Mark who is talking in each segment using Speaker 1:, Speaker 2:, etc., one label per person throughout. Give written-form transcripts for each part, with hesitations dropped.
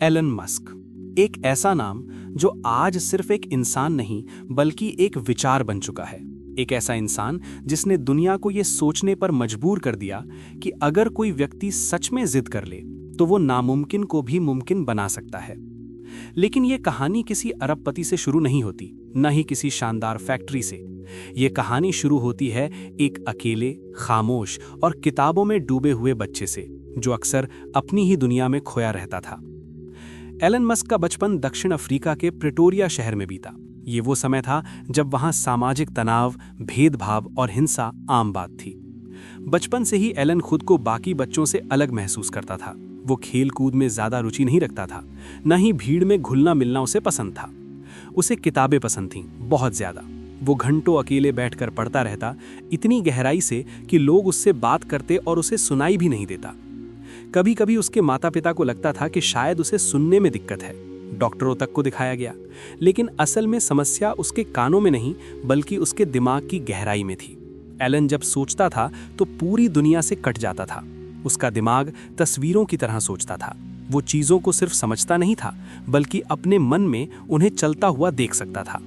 Speaker 1: Elon Musk, एक ऐसा नाम जो आज सिर्फ एक इंसान नहीं बल्कि एक विचार बन चुका है। एक ऐसा इंसान जिसने दुनिया को ये सोचने पर मजबूर कर दिया कि अगर कोई व्यक्ति सच में जिद कर ले तो वो नामुमकिन को भी मुमकिन बना सकता है। लेकिन ये कहानी किसी अरबपति से शुरू नहीं होती, न ही किसी शानदार फैक्ट्री से। ये कहानी शुरू होती है एक अकेले, खामोश और किताबों में डूबे हुए बच्चे से, जो अक्सर अपनी ही दुनिया में खोया रहता था। एलन मस्क का बचपन दक्षिण अफ्रीका के प्रिटोरिया शहर में बीता। ये वो समय था जब वहां सामाजिक तनाव, भेदभाव और हिंसा आम बात थी। बचपन से ही एलन खुद को बाकी बच्चों से अलग महसूस करता था। वो खेल कूद में ज्यादा रुचि नहीं रखता था, न ही भीड़ में घुलना मिलना उसे पसंद था। उसे किताबें पसंद थीं, बहुत ज्यादा। वो घंटों अकेले बैठकर पढ़ता रहता, इतनी गहराई से कि लोग उससे बात करते और उसे सुनाई भी नहीं देता। कभी कभी उसके माता पिता को लगता था कि शायद उसे सुनने में दिक्कत है। डॉक्टरों तक को दिखाया गया, लेकिन असल में समस्या उसके कानों में नहीं बल्कि उसके दिमाग की गहराई में थी। एलन जब सोचता था तो पूरी दुनिया से कट जाता था। उसका दिमाग तस्वीरों की तरह सोचता था। वो चीजों को सिर्फ समझता नहीं था बल्कि अपने मन में उन्हें चलता हुआ देख सकता था।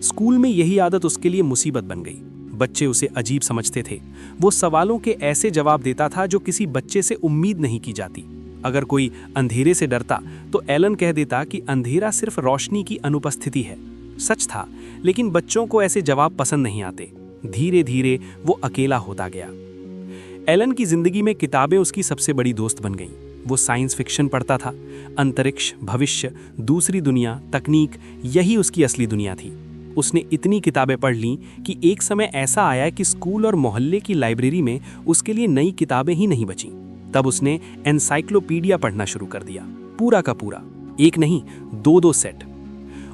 Speaker 1: स्कूल में यही आदत उसके लिए मुसीबत बन गई। बच्चे उसे अजीब समझते थे। वो सवालों के ऐसे जवाब देता था जो किसी बच्चे से उम्मीद नहीं की जाती। अगर कोई अंधेरे से डरता तो एलन कह देता कि अंधेरा सिर्फ रोशनी की अनुपस्थिति है। सच था, लेकिन बच्चों को ऐसे जवाब पसंद नहीं आते। धीरे धीरे वो अकेला होता गया। एलन की जिंदगी में किताबें उसकी सबसे बड़ी दोस्त बन गईं। वो साइंस फिक्शन पढ़ता था। अंतरिक्ष, भविष्य, दूसरी दुनिया, तकनीक, यही उसकी असली दुनिया थी। उसने इतनी किताबें पढ़ लीं कि एक समय ऐसा आया कि स्कूल और मोहल्ले की लाइब्रेरी में उसके लिए नई किताबें ही नहीं बचीं। तब उसने एनसाइक्लोपीडिया पढ़ना शुरू कर दिया, पूरा का पूरा, एक नहीं, दो सेट।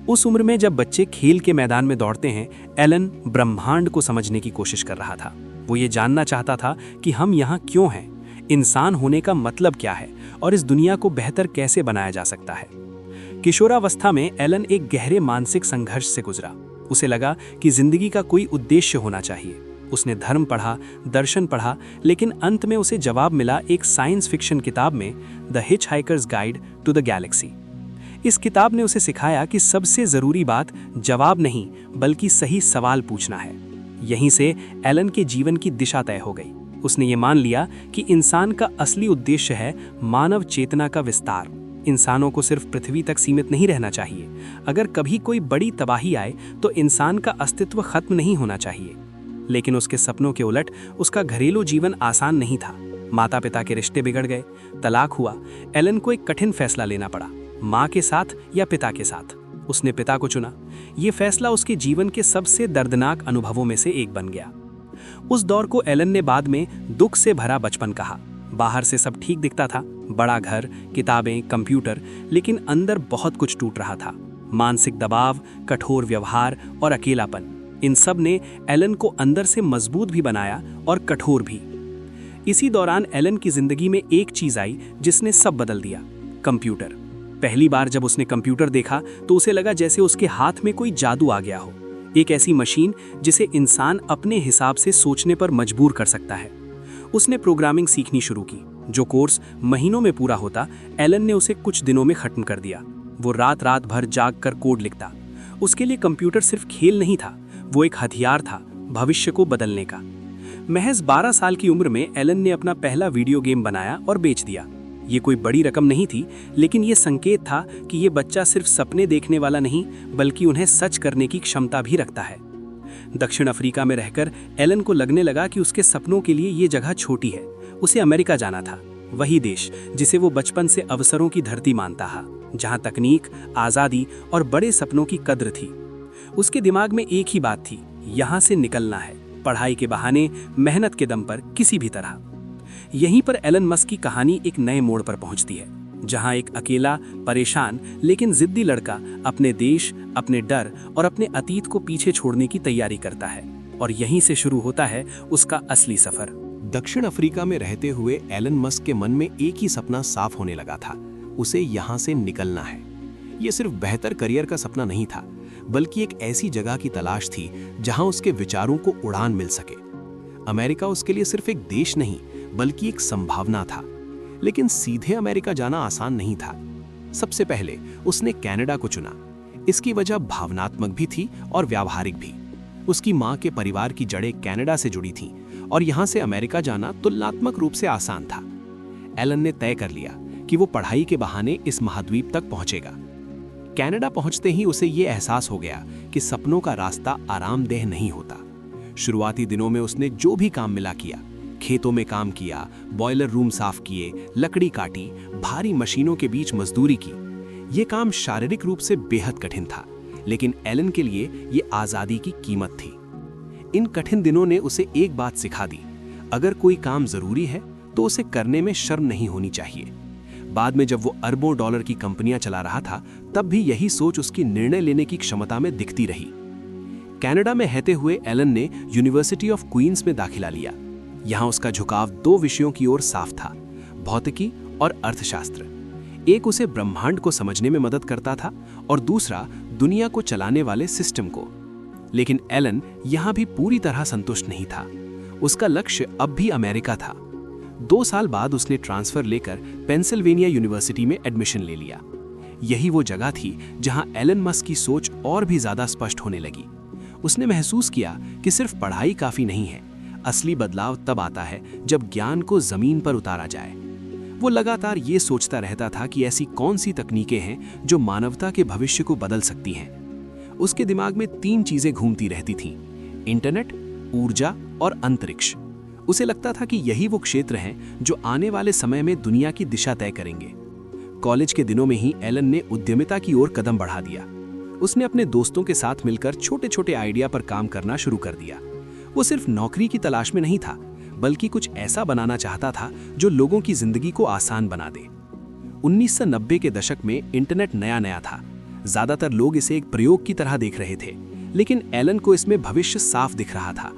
Speaker 1: उस उम्र में जब बच्चे खेल के मैदान में दौड़ते हैं, एलन ब्रह्मांड को समझने की कोशिश कर रहा था। वो ये जानना चाहता था कि हम यहाँ क्यों हैं, इंसान होने का मतलब क्या है और इस दुनिया को बेहतर कैसे बनाया जा सकता है। किशोरावस्था में एलन एक गहरे मानसिक संघर्ष से गुजरा। उसे लगा कि जिंदगी का कोई उद्देश्य होना चाहिए। उसने धर्म पढ़ा, दर्शन पढ़ा, लेकिन अंत में उसे जवाब मिला एक साइंस फिक्शन किताब में, the hitchhiker's guide to the galaxy. इस किताब ने उसे सिखाया कि सबसे जरूरी बात जवाब नहीं बल्कि सही सवाल पूछना है। यहीं से एलन के जीवन की दिशा तय हो गई। उसने ये मान लिया कि इंसान का असली उद्देश्य है मानव चेतना का विस्तार। इंसानों को सिर्फ पृथ्वी तक सीमित नहीं रहना चाहिए। अगर कभी कोई बड़ी तबाही आए तो इंसान का अस्तित्व खत्म नहीं होना चाहिए। लेकिन उसके सपनों के उलट उसका घरेलू जीवन आसान नहीं था। माता पिता के रिश्ते बिगड़ गए, तलाक हुआ। एलन को एक कठिन फैसला लेना पड़ा, माँ के साथ या पिता के साथ। उसने पिता को चुना। ये फैसला उसके जीवन के सबसे दर्दनाक अनुभवों में से एक बन गया। उस दौर को एलन ने बाद में दुख से भरा बचपन कहा। बाहर से सब ठीक दिखता था, बड़ा घर, किताबें, कंप्यूटर, लेकिन अंदर बहुत कुछ टूट रहा था। मानसिक दबाव, कठोर व्यवहार और अकेलापन, इन सब ने एलन को अंदर से मजबूत भी बनाया और कठोर भी। इसी दौरान एलन की जिंदगी में एक चीज आई जिसने सब बदल दिया, कंप्यूटर। पहली बार जब उसने कंप्यूटर देखा तो उसे लगा जैसे उसके हाथ में कोई जादू आ गया हो। एक ऐसी मशीन जिसे इंसान अपने हिसाब से सोचने पर मजबूर कर सकता है। उसने प्रोग्रामिंग सीखनी शुरू की। जो कोर्स महीनों में पूरा होता, एलन ने उसे कुछ दिनों में खत्म कर दिया। वो रात रात भर जाग कर कोड लिखता। उसके लिए कंप्यूटर सिर्फ खेल नहीं था, वो एक हथियार था भविष्य को बदलने का। महज 12 साल की उम्र में एलन ने अपना पहला वीडियो गेम बनाया और बेच दिया। ये कोई बड़ी रकम नहीं थी, लेकिन ये संकेत था कि ये बच्चा सिर्फ सपने देखने वाला नहीं बल्कि उन्हें सच करने की क्षमता भी रखता है। दक्षिण अफ्रीका में रहकर एलन को लगने लगा कि उसके सपनों के लिए ये जगह छोटी है। उसे अमेरिका जाना था, वही देश जिसे वो बचपन से अवसरों की धरती मानता था, जहां तकनीक, आज़ादी और बड़े सपनों की कद्र थी। उसके दिमाग में एक ही बात थी, यहाँ से निकलना है, पढ़ाई के बहाने, मेहनत के दम पर, किसी भी तरह। यहीं पर एलन मस्क की कहानी एक नए मोड़ पर पहुंचती है, जहां एक अकेला, परेशान लेकिन जिद्दी लड़का अपने देश, अपने डर और अपने अतीत को पीछे छोड़ने की तैयारी करता है। और यहीं से शुरू होता है उसका असली सफर।
Speaker 2: दक्षिण अफ्रीका में रहते हुए एलन मस्क के मन में एक ही सपना साफ होने लगा था, उसे यहाँ से निकलना है। ये सिर्फ बेहतर करियर का सपना नहीं था, बल्कि एक ऐसी जगह की तलाश थी जहां उसके विचारों को उड़ान मिल सके। अमेरिका उसके लिए सिर्फ एक देश नहीं बल्कि एक संभावना था। लेकिन सीधे अमेरिका जाना आसान नहीं था। सबसे पहले उसने कनाडा को चुना। इसकी वजह भावनात्मक भी थी और व्यावहारिक भी। उसकी माँ के परिवार की जड़ें कनाडा से जुड़ी थीं और यहाँ से अमेरिका जाना तुलनात्मक रूप से आसान था। एलन ने तय कर लिया कि वो पढ़ाई के बहाने इस महाद्वीप तक पहुंचेगा। कनाडा पहुंचते ही उसे ये एहसास हो गया कि सपनों का रास्ता आरामदेह नहीं होता। शुरुआती दिनों में उसने जो भी काम मिला किया, खेतों में काम किया, बॉयलर रूम साफ किए, लकड़ी काटी, भारी मशीनों के बीच मजदूरी की। ये काम शारीरिक रूप से बेहद कठिन था, लेकिन एलन के लिए ये आज़ादी की कीमत थी। इन कठिन दिनों ने उसे एक बात सिखा दी, अगर कोई काम जरूरी है तो उसे करने में शर्म नहीं होनी चाहिए। बाद में जब वो अरबों डॉलर की कंपनियां चला रहा था, तब भी यही सोच उसकी निर्णय लेने की क्षमता में दिखती रही। कनाडा में रहते हुए एलन ने यूनिवर्सिटी ऑफ क्वींस में दाखिला लिया। यहाँ उसका झुकाव दो विषयों की ओर साफ था, भौतिकी और अर्थशास्त्र। एक उसे ब्रह्मांड को समझने में मदद करता था और दूसरा दुनिया को चलाने वाले सिस्टम को। लेकिन एलन यहाँ भी पूरी तरह संतुष्ट नहीं था। उसका लक्ष्य अब भी अमेरिका था। 2 साल बाद उसने ट्रांसफर लेकर पेंसिल्वेनिया यूनिवर्सिटी में एडमिशन ले लिया। यही वो जगह थी जहां एलन मस्क की सोच और भी ज्यादा स्पष्ट होने लगी। उसने महसूस किया कि सिर्फ पढ़ाई काफी नहीं है, असली बदलाव तब आता है जब ज्ञान को जमीन पर उतारा जाए। वो लगातार ये सोचता रहता था कि ऐसी कौन सी तकनीकें हैं जो मानवता के भविष्य को बदल सकती हैं। उसके दिमाग में 3 चीजें घूमती रहती थीं: इंटरनेट, ऊर्जा और अंतरिक्ष। उसे लगता था कि यही वो क्षेत्र हैं जो आने वाले समय में दुनिया की दिशा तय करेंगे। कॉलेज के दिनों में ही एलन ने उद्यमिता की ओर कदम बढ़ा दिया। उसने अपने दोस्तों के साथ मिलकर छोटे-छोटे आइडिया पर काम करना शुरू कर दिया। वो सिर्फ नौकरी की तलाश में नहीं था, बल्कि कुछ ऐसा बनाना चाहता था जो लोगों की जिंदगी को आसान बना दे। 1990 के दशक में इंटरनेट नया था। ज्यादातर लोग इसे एक प्रयोग की तरह देख रहे थे, लेकिन एलन को इसमें भविष्य साफ दिख रहा था।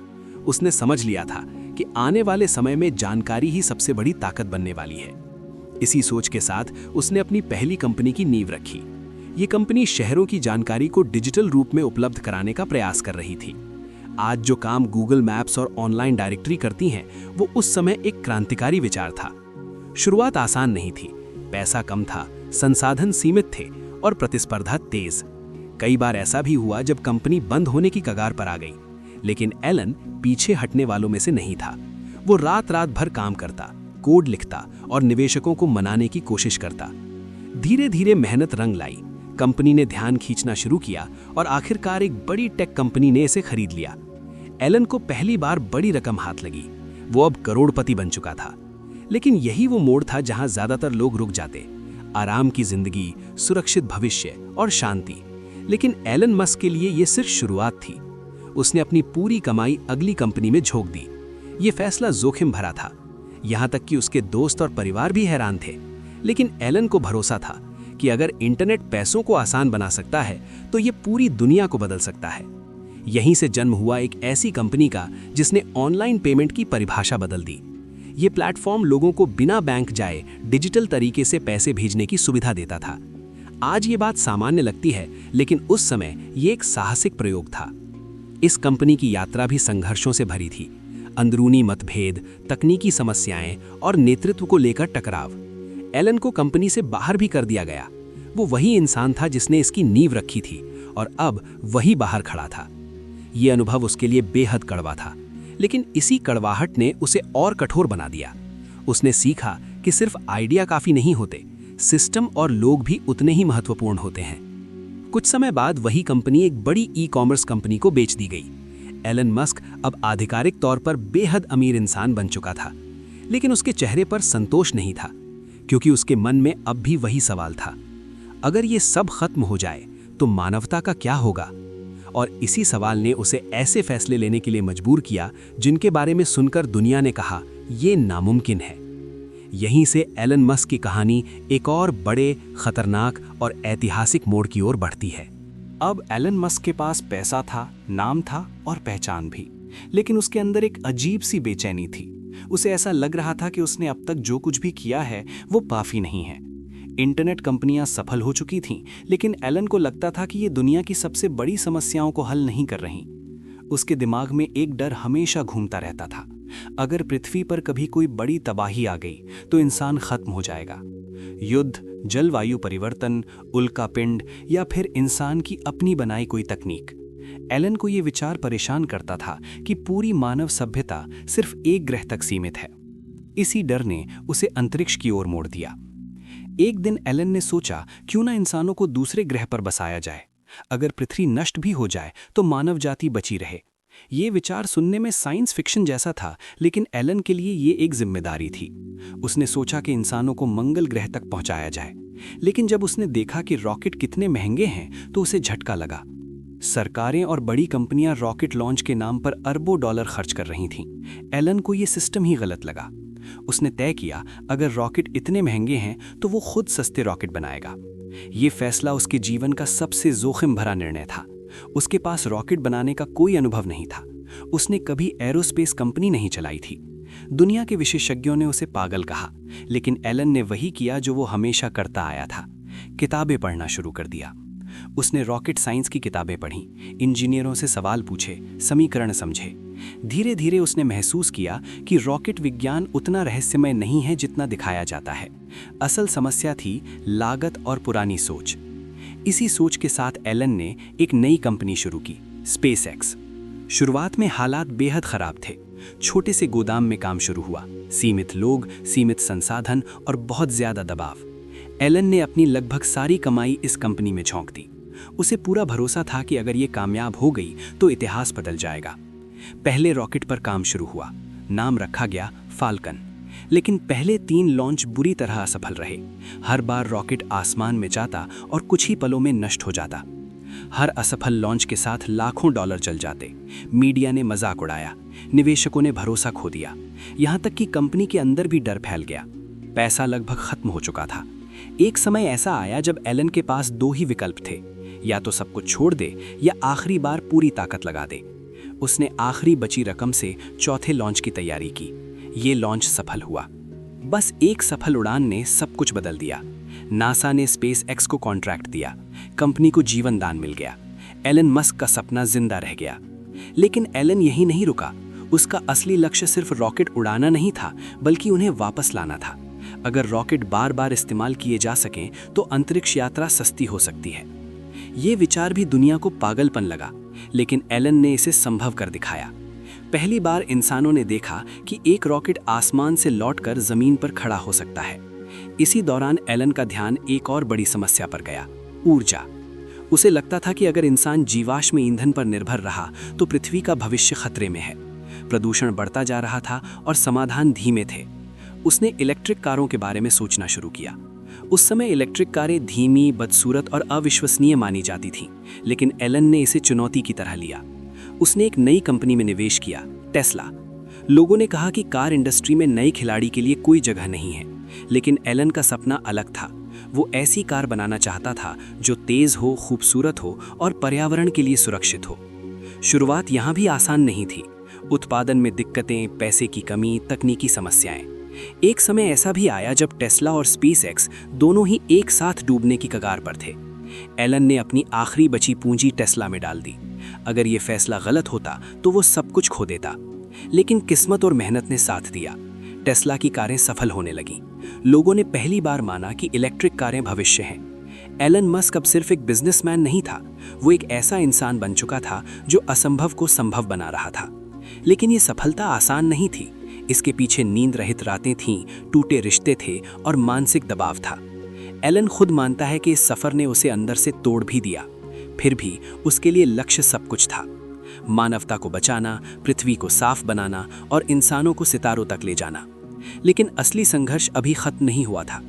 Speaker 2: उसने समझ लिया था कि आने वाले समय में जानकारी ही सबसे बड़ी ताकत बनने वाली है। इसी सोच के साथ उसने अपनी पहली कंपनी की नींव रखी। ये कंपनी शहरों की जानकारी को डिजिटल रूप में उपलब्ध कराने का प्रयास कर रही थी। आज जो काम गूगल मैप्स और ऑनलाइन डायरेक्टरी करती हैं, वो उस समय एक क्रांतिकारी विचार था। शुरुआत आसान नहीं थी, पैसा कम था, संसाधन सीमित थे और प्रतिस्पर्धा तेज। कई बार ऐसा भी हुआ जब कंपनी बंद होने की कगार पर आ गई, लेकिन एलन पीछे हटने वालों में से नहीं था। वो रात भर काम करता, कोड लिखता और निवेशकों को मनाने की कोशिश करता। धीरे धीरे मेहनत रंग लाई। कंपनी ने ध्यान खींचना शुरू किया और आखिरकार एक बड़ी टेक कंपनी ने इसे खरीद लिया। एलन को पहली बार बड़ी रकम हाथ लगी। वो अब करोड़पति बन चुका था। लेकिन यही वो मोड़ था जहां ज्यादातर लोग रुक जाते। आराम की जिंदगी, सुरक्षित भविष्य और शांति। लेकिन एलन मस्क के लिए ये सिर्फ शुरुआत थी। उसने अपनी पूरी कमाई अगली कंपनी में झोंक दी। ये फैसला जोखिम भरा था, यहाँ तक कि उसके दोस्त और परिवार भी हैरान थे। लेकिन एलन को भरोसा था कि अगर इंटरनेट पैसों को आसान बना सकता है, तो ये पूरी दुनिया को बदल सकता है। यहीं से जन्म हुआ एक ऐसी कंपनी का जिसने ऑनलाइन पेमेंट की परिभाषा बदल दी। ये प्लेटफॉर्म लोगों को बिना बैंक जाए डिजिटल तरीके से पैसे भेजने की सुविधा देता था। आज ये बात सामान्य लगती है, लेकिन उस समय ये एक साहसिक प्रयोग था। इस कंपनी की यात्रा भी संघर्षों से भरी थी। अंदरूनी मतभेद, तकनीकी समस्याएं और नेतृत्व को लेकर टकराव। एलन को कंपनी से बाहर भी कर दिया गया। वो वही इंसान था जिसने इसकी नींव रखी थी और अब वही बाहर खड़ा था। ये अनुभव उसके लिए बेहद कड़वा था, लेकिन इसी कड़वाहट ने उसे और कठोर बना दिया। उसने सीखा कि सिर्फ आइडिया काफी नहीं होते, सिस्टम और लोग भी उतने ही महत्वपूर्ण होते हैं। कुछ समय बाद वही कंपनी एक बड़ी ई-कॉमर्स कंपनी को बेच दी गई। एलन मस्क अब आधिकारिक तौर पर बेहद अमीर इंसान बन चुका था, लेकिन उसके चेहरे पर संतोष नहीं था, क्योंकि उसके मन में अब भी वही सवाल था, अगर ये सब खत्म हो जाए तो मानवता का क्या होगा? और इसी सवाल ने उसे ऐसे फैसले लेने के लिए मजबूर किया जिनके बारे में सुनकर दुनिया ने कहा ये नामुमकिन है। यहीं से एलन मस्क की कहानी एक और बड़े, खतरनाक और ऐतिहासिक मोड़ की ओर बढ़ती है।
Speaker 1: अब एलन मस्क के पास पैसा था, नाम था और पहचान भी, लेकिन उसके अंदर एक अजीब सी बेचैनी थी। उसे ऐसा लग रहा था कि उसने अब तक जो कुछ भी किया है वो काफी नहीं है। इंटरनेट कंपनियां सफल हो चुकी थीं, लेकिन एलन को लगता था कि ये दुनिया की सबसे बड़ी समस्याओं को हल नहीं कर रही। उसके दिमाग में एक डर हमेशा घूमता रहता था, अगर पृथ्वी पर कभी कोई बड़ी तबाही आ गई तो इंसान खत्म हो जाएगा। युद्ध, जलवायु परिवर्तन, उल्कापिंड या फिर इंसान की अपनी बनाई कोई तकनीक। एलन को ये विचार परेशान करता था कि पूरी मानव सभ्यता सिर्फ एक ग्रह तक सीमित है। इसी डर ने उसे अंतरिक्ष की ओर मोड़ दिया। एक दिन एलन ने सोचा, क्यों ना इंसानों को दूसरे ग्रह पर बसाया जाए। अगर पृथ्वी नष्ट भी हो जाए तो मानव जाति बची रहे। ये विचार सुनने में साइंस फिक्शन जैसा था, लेकिन एलन के लिए ये एक जिम्मेदारी थी। उसने सोचा कि इंसानों को मंगल ग्रह तक पहुंचाया जाए। लेकिन जब उसने देखा कि रॉकेट कितने महंगे हैं तो उसे झटका लगा। सरकारें और बड़ी कंपनियां रॉकेट लॉन्च के नाम पर अरबों डॉलर खर्च कर रही थीं। एलन को ये सिस्टम ही गलत लगा। उसने तय किया, अगर रॉकेट इतने महंगे हैं तो वो खुद सस्ते रॉकेट बनाएगा। ये फैसला उसके जीवन का सबसे जोखिम भरा निर्णय था। उसके पास रॉकेट बनाने का कोई अनुभव नहीं था। उसने कभी एरोस्पेस कंपनी नहीं चलाई थी। दुनिया के विशेषज्ञों ने उसे पागल कहा, लेकिन एलन ने वही किया जो वो हमेशा करता आया था, किताबें पढ़ना शुरू कर दिया। उसने रॉकेट साइंस की किताबें पढ़ी, इंजीनियरों से सवाल पूछे, समीकरण समझे। धीरे धीरे उसने महसूस किया कि रॉकेट विज्ञान उतना रहस्यमय नहीं है जितना दिखाया जाता है। असल समस्या थी लागत और पुरानी सोच। इसी सोच के साथ एलन ने एक नई कंपनी शुरू की, स्पेसएक्स। शुरुआत में हालात बेहद खराब थे। छोटे से गोदाम में काम शुरू हुआ, सीमित लोग, सीमित संसाधन और बहुत ज्यादा दबाव। एलन ने अपनी लगभग सारी कमाई इस कंपनी में झोंक दी। उसे पूरा भरोसा था कि अगर ये कामयाब हो गई तो इतिहास बदल जाएगा। पहले रॉकेट पर काम शुरू हुआ, नाम रखा गया फाल्कन। लेकिन पहले 3 लॉन्च बुरी तरह असफल रहे। हर बार रॉकेट आसमान में जाता और कुछ ही पलों में नष्ट हो जाता। हर असफल लॉन्च के साथ लाखों डॉलर चल जाते। मीडिया ने मजाक उड़ाया, निवेशकों ने भरोसा खो दिया। यहां तक कि कंपनी के अंदर भी डर फैल गया। पैसा लगभग खत्म हो चुका था। एक समय ऐसा आया जब एलन के पास 2 ही विकल्प थे, या तो सब कुछ छोड़ दे या आखिरी बार पूरी ताकत लगा दे। उसने आखिरी बची रकम से चौथे लॉन्च की तैयारी की। ये लॉन्च सफल हुआ। बस एक सफल उड़ान ने सब कुछ बदल दिया। नासा ने स्पेसएक्स को कॉन्ट्रैक्ट दिया। कंपनी को जीवन दान मिल गया। एलन मस्क का सपना जिंदा रह गया। लेकिन एलन यही नहीं रुका। उसका असली लक्ष्य सिर्फ रॉकेट उड़ाना नहीं था, बल्कि उन्हें वापस लाना था। अगर रॉकेट बार बार इस्तेमाल किए जा सकें तो अंतरिक्ष यात्रा सस्ती हो सकती है। ये विचार भी दुनिया को पागलपन लगा, लेकिन एलन ने इसे संभव कर दिखाया। पहली बार इंसानों ने देखा कि एक रॉकेट आसमान से लौटकर जमीन पर खड़ा हो सकता है। इसी दौरान एलन का ध्यान एक और बड़ी समस्या पर गया, ऊर्जा। उसे लगता था कि अगर इंसान जीवाश्म ईंधन पर निर्भर रहा तो पृथ्वी का भविष्य खतरे में है। प्रदूषण बढ़ता जा रहा था और समाधान धीमे थे। उसने इलेक्ट्रिक कारों के बारे में सोचना शुरू किया। उस समय इलेक्ट्रिक कारें धीमी, बदसूरत और अविश्वसनीय मानी जाती थीं, लेकिन एलन ने इसे चुनौती की तरह लिया। उसने एक नई कंपनी में निवेश किया, टेस्ला। लोगों ने कहा कि कार इंडस्ट्री में नए खिलाड़ी के लिए कोई जगह नहीं है, लेकिन एलन का सपना अलग था। वो ऐसी कार बनाना चाहता था जो तेज हो, खूबसूरत हो और पर्यावरण के लिए सुरक्षित हो। शुरुआत यहाँ भी आसान नहीं थी। उत्पादन में दिक्कतें, पैसे की कमी, तकनीकी समस्याएं। एक समय ऐसा भी आया जब टेस्ला और स्पेसएक्स दोनों ही एक साथ डूबने की कगार पर थे। एलन ने अपनी आखिरी बची पूंजी टेस्ला में डाल दी। अगर ये फैसला गलत होता तो वो सब कुछ खो देता, लेकिन किस्मत और मेहनत ने साथ दिया। टेस्ला की कारें सफल होने लगीं। लोगों ने पहली बार माना कि इलेक्ट्रिक कारें भविष्य हैं। एलन मस्क अब सिर्फ एक बिजनेसमैन नहीं था, वो एक ऐसा इंसान बन चुका था जो असंभव को संभव बना रहा था। लेकिन ये सफलता आसान नहीं थी। इसके पीछे नींद रहित रातें थीं, टूटे रिश्ते थे और मानसिक दबाव था। एलन खुद मानता है कि इस सफर ने उसे अंदर से तोड़ भी दिया। फिर भी उसके लिए लक्ष्य सब कुछ था, मानवता को बचाना, पृथ्वी को साफ बनाना और इंसानों को सितारों तक ले जाना। लेकिन असली संघर्ष अभी खत्म नहीं हुआ था।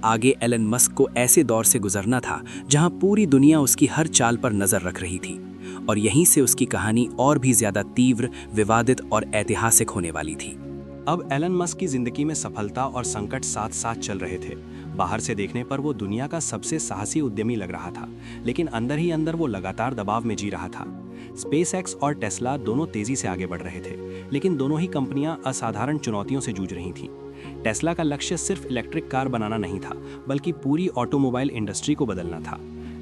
Speaker 1: आगे एलन मस्क को ऐसे दौर से गुजरना था जहां पूरी दुनिया उसकी हर चाल पर नजर रख रही थी, और यहीं से उसकी कहानी और भी ज्यादा तीव्र, विवादित और ऐतिहासिक होने वाली थी।
Speaker 2: अब एलन मस्क की जिंदगी में सफलता और संकट साथ साथ चल रहे थे। बाहर से देखने पर वो दुनिया का सबसे साहसी उद्यमी लग रहा था, लेकिन अंदर ही अंदर वो लगातार दबाव में जी रहा था। स्पेसएक्स और टेस्ला दोनों तेजी से आगे बढ़ रहे थे, लेकिन दोनों ही कंपनियां असाधारण चुनौतियों से जूझ रही थीं। टेस्ला का लक्ष्य सिर्फ इलेक्ट्रिक कार बनाना नहीं था, बल्कि पूरी ऑटोमोबाइल इंडस्ट्री को बदलना था।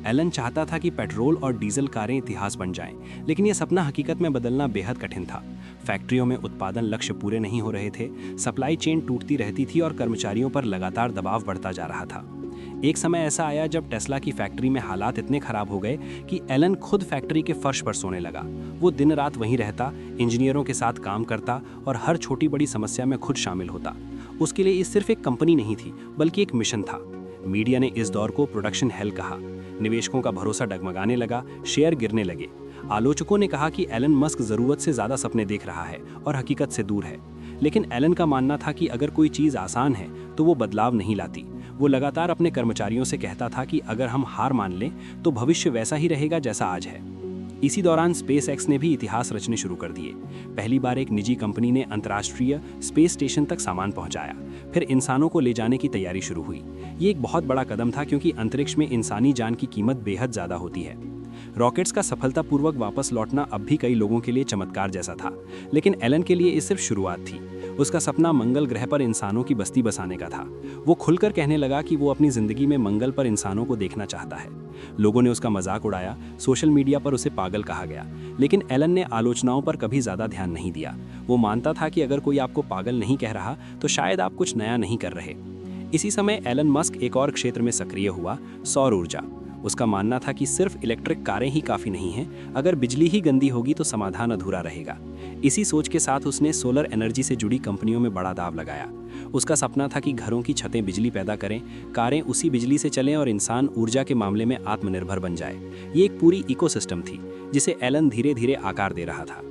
Speaker 2: एलन चाहता था कि पेट्रोल और डीजल कारें इतिहास बन जाएं, लेकिन यह सपना हकीकत में बदलना बेहद कठिन था। फैक्ट्रियों में उत्पादन लक्ष्य पूरे नहीं हो रहे थे, सप्लाई चेन टूटती रहती थी और कर्मचारियों पर लगातार दबाव बढ़ता जा रहा था।
Speaker 1: एक समय ऐसा आया जब टेस्ला की फैक्ट्री में हालात इतने खराब हो गए कि एलन खुद फैक्ट्री के फर्श पर सोने लगा। वो दिन रात वहीं रहता, इंजीनियरों के साथ काम करता और हर छोटी बड़ी समस्या में खुद शामिल होता। उसके लिए ये सिर्फ एक कंपनी नहीं थी, बल्कि एक मिशन था। मीडिया ने इस दौर को प्रोडक्शन हेल कहा। निवेशकों का भरोसा डगमगाने लगा, शेयर गिरने लगे। आलोचकों ने कहा कि एलन मस्क जरूरत से ज्यादा सपने देख रहा है और हकीकत से दूर है। लेकिन एलन का मानना था कि अगर कोई चीज आसान है तो वो बदलाव नहीं लाती। वो लगातार अपने कर्मचारियों से कहता था कि अगर हम हार मान लें तो भविष्य वैसा ही रहेगा जैसा आज है। इसी दौरान स्पेस एक्स ने भी इतिहास रचने शुरू कर दिए। पहली बार एक निजी कंपनी ने अंतर्राष्ट्रीय स्पेस स्टेशन तक सामान पहुंचाया। फिर इंसानों को ले जाने की तैयारी शुरू हुई। ये एक बहुत बड़ा कदम था, क्योंकि अंतरिक्ष में इंसानी जान की कीमत बेहद ज्यादा होती है। रॉकेट्स का सफलतापूर्वक वापस लौटना अब भी कई लोगों के लिए चमत्कार जैसा था, लेकिन एलन के लिए ये सिर्फ शुरुआत थी। उसका सपना मंगल ग्रह पर इंसानों की बस्ती बसाने का था। वो खुलकर कहने लगा कि वो अपनी जिंदगी में मंगल पर इंसानों को देखना चाहता है। लोगों ने उसका मजाक उड़ाया, सोशल मीडिया पर उसे पागल कहा गया, लेकिन एलन ने आलोचनाओं पर कभी ज्यादा ध्यान नहीं दिया। वो मानता था कि अगर कोई आपको पागल नहीं कह रहा तो शायद आप कुछ नया नहीं कर रहे। इसी समय एलन मस्क एक और क्षेत्र में सक्रिय हुआ, सौर ऊर्जा। उसका मानना था कि सिर्फ इलेक्ट्रिक कारें ही काफ़ी नहीं हैं, अगर बिजली ही गंदी होगी तो समाधान अधूरा रहेगा। इसी सोच के साथ उसने सोलर एनर्जी से जुड़ी कंपनियों में बड़ा दांव लगाया। उसका सपना था कि घरों की छतें बिजली पैदा करें, कारें उसी बिजली से चलें और इंसान ऊर्जा के मामले में आत्मनिर्भर बन जाए। ये एक पूरी इकोसिस्टम थी जिसे एलन धीरे धीरे आकार दे रहा था।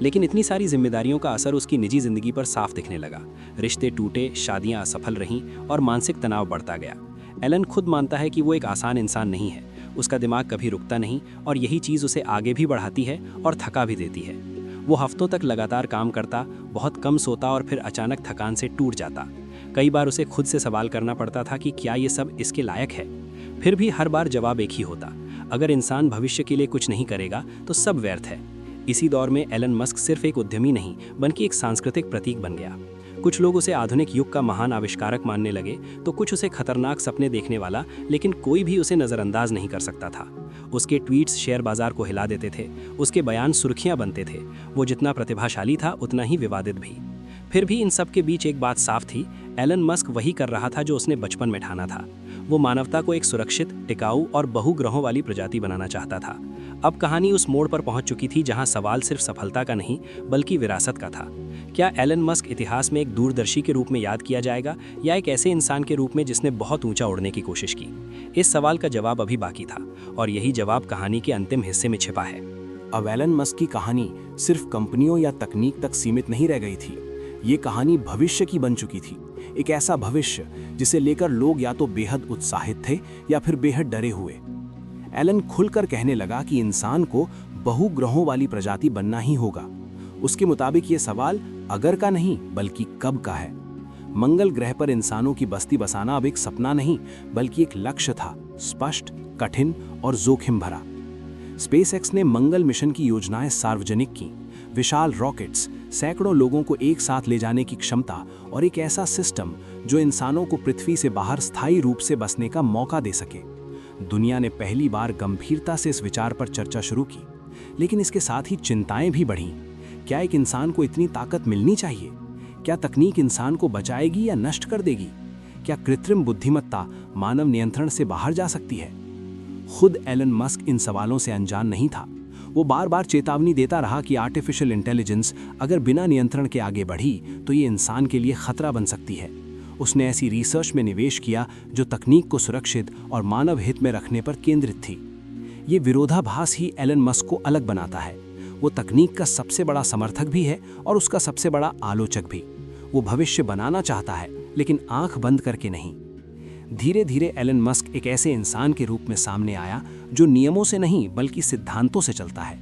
Speaker 1: लेकिन इतनी सारी जिम्मेदारियों का असर उसकी निजी जिंदगी पर साफ दिखने लगा। रिश्ते टूटे, शादियां असफल रहीं और मानसिक तनाव बढ़ता गया। एलन खुद मानता है कि वो एक आसान इंसान नहीं है। उसका दिमाग कभी रुकता नहीं और यही चीज़ उसे आगे भी बढ़ाती है और थका भी देती है। वो हफ्तों तक लगातार काम करता, बहुत कम सोता और फिर अचानक थकान से टूट जाता। कई बार उसे खुद से सवाल करना पड़ता था कि क्या ये सब इसके लायक है। फिर भी हर बार जवाब एक ही होता, अगर इंसान भविष्य के लिए कुछ नहीं करेगा तो सब व्यर्थ है। इसी दौर में एलन मस्क सिर्फ एक उद्यमी नहीं, बल्कि एक सांस्कृतिक प्रतीक बन गया। कुछ लोग उसे आधुनिक युग का महान आविष्कारक मानने लगे तो कुछ उसे खतरनाक सपने देखने वाला, लेकिन कोई भी उसे नज़रअंदाज नहीं कर सकता था। उसके ट्वीट्स शेयर बाजार को हिला देते थे, उसके बयान सुर्खियां बनते थे। वो जितना प्रतिभाशाली था उतना ही विवादित भी। फिर भी इन सब के बीच एक बात साफ थी, एलन मस्क वही कर रहा था जो उसने बचपन में ठाना था। वो मानवता को एक सुरक्षित, टिकाऊ और बहुग्रहों वाली प्रजाति बनाना चाहता था। अब कहानी उस मोड़ पर पहुंच चुकी थी जहां सवाल सिर्फ सफलता का नहीं, बल्कि विरासत का था। क्या एलन मस्क इतिहास में एक दूरदर्शी के रूप में याद किया जाएगा, या एक ऐसे इंसान के रूप में जिसने बहुत ऊंचा उड़ने की कोशिश की? इस सवाल का जवाब अभी बाकी था, और यही जवाब कहानी के अंतिम हिस्से में छिपा है।
Speaker 2: अब एलन मस्क की कहानी सिर्फ कंपनियों या तकनीक तक सीमित नहीं रह गई थी। ये कहानी भविष्य की बन चुकी थी। एक ऐसा भविष्य जिसे लेकर लोग या तो बेहद उत्साहित थे या फिर बेहद डरे हुए। एलन खुलकर कहने लगा कि इंसान को बहुग्रहों वाली प्रजाति बनना ही होगा। उसके मुताबिक ये सवाल अगर का नहीं, बल्कि कब का है। मंगल ग्रह पर इंसानों की बस्ती बसाना अब एक सपना नहीं, बल्कि एक लक्ष्य था, स्पष्ट, कठिन और जोखिम भरा। स्पेसएक्स ने मंगल मिशन की योजनाएं सार्वजनिक की। विशाल रॉकेट्स, सैकड़ों लोगों को एक साथ ले जाने की क्षमता और एक ऐसा सिस्टम जो इंसानों को पृथ्वी से बाहर स्थायी रूप से बसने का मौका दे सके। दुनिया ने पहली बार गंभीरता से इस विचार पर चर्चा शुरू की, लेकिन इसके साथ ही चिंताएं भी बढ़ीं। क्या एक इंसान को इतनी ताकत मिलनी चाहिए? क्या तकनीक इंसान को बचाएगी या नष्ट कर देगी? क्या कृत्रिम बुद्धिमत्ता मानव नियंत्रण से बाहर जा सकती है? खुद एलन मस्क इन सवालों से अनजान नहीं था। वो बार बार चेतावनी देता रहा कि आर्टिफिशियल इंटेलिजेंस अगर बिना नियंत्रण के आगे बढ़ी तो ये इंसान के लिए खतरा बन सकती है। उसने ऐसी रिसर्च में निवेश किया जो तकनीक को सुरक्षित और मानव हित में रखने पर केंद्रित थी। ये विरोधाभास ही एलन मस्क को अलग बनाता है। वो तकनीक का सबसे बड़ा समर्थक भी है और उसका सबसे बड़ा आलोचक भी। वो भविष्य बनाना चाहता है, लेकिन आंख बंद करके नहीं। धीरे धीरे एलन मस्क एक ऐसे इंसान के रूप में सामने आया जो नियमों से नहीं बल्कि सिद्धांतों से चलता है।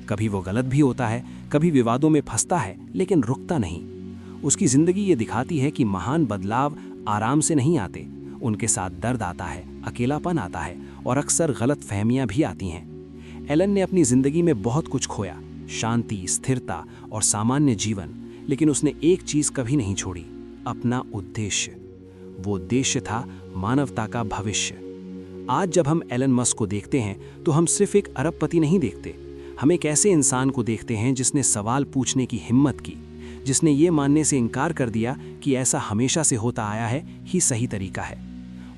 Speaker 2: कभी वो गलत भी होता है, कभी विवादों में फंसता है, लेकिन रुकता नहीं। उसकी जिंदगी ये दिखाती है कि महान बदलाव आराम से नहीं आते। उनके साथ दर्द आता है, अकेलापन आता है और अक्सर गलत फहमियां भी आती हैं। एलन ने अपनी जिंदगी में बहुत कुछ खोया, शांति, स्थिरता और सामान्य जीवन, लेकिन उसने एक चीज कभी नहीं छोड़ी, अपना उद्देश्य। वो उद्देश्य था मानवता का भविष्य। आज जब हम एलन मस्क को देखते हैं तो हम सिर्फ एक अरबपति नहीं देखते, हम एक ऐसे इंसान को देखते हैं जिसने सवाल पूछने की हिम्मत की, जिसने ये मानने से इनकार कर दिया कि ऐसा हमेशा से होता आया है ही सही तरीका है।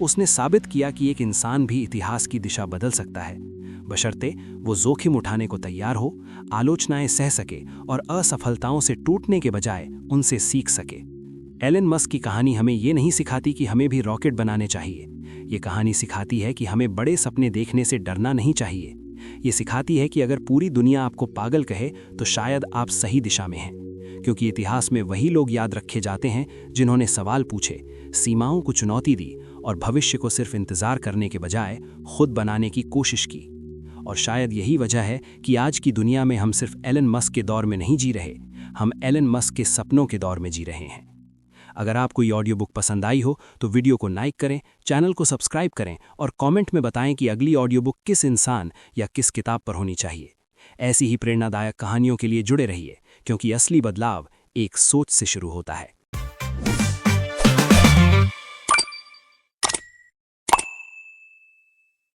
Speaker 1: उसने साबित किया कि एक इंसान भी इतिहास की दिशा बदल सकता है, बशर्ते वो जोखिम उठाने को तैयार हो, आलोचनाएं सह सके और असफलताओं से टूटने के बजाय उनसे सीख सके। एलन मस्क की कहानी हमें ये नहीं सिखाती कि हमें भी रॉकेट बनाने चाहिए। ये कहानी सिखाती है कि हमें बड़े सपने देखने से डरना नहीं चाहिए। ये सिखाती है कि अगर पूरी दुनिया आपको पागल कहे तो शायद आप सही दिशा में हैं, क्योंकि इतिहास में वही लोग याद रखे जाते हैं जिन्होंने सवाल पूछे, सीमाओं को चुनौती दी और भविष्य को सिर्फ इंतजार करने के बजाय खुद बनाने की कोशिश की। और शायद यही वजह है कि आज की दुनिया में हम सिर्फ एलन मस्क के दौर में नहीं जी रहे, हम एलन मस्क के सपनों के दौर में जी रहे हैं। अगर आपको ये ऑडियो बुक पसंद आई हो तो वीडियो को लाइक करें, चैनल को सब्सक्राइब करें और कमेंट में बताएं कि अगली ऑडियो बुक किस इंसान या किस किताब पर होनी चाहिए। ऐसी ही प्रेरणादायक कहानियों के लिए जुड़े रहिए, क्योंकि असली बदलाव एक सोच से शुरू होता है।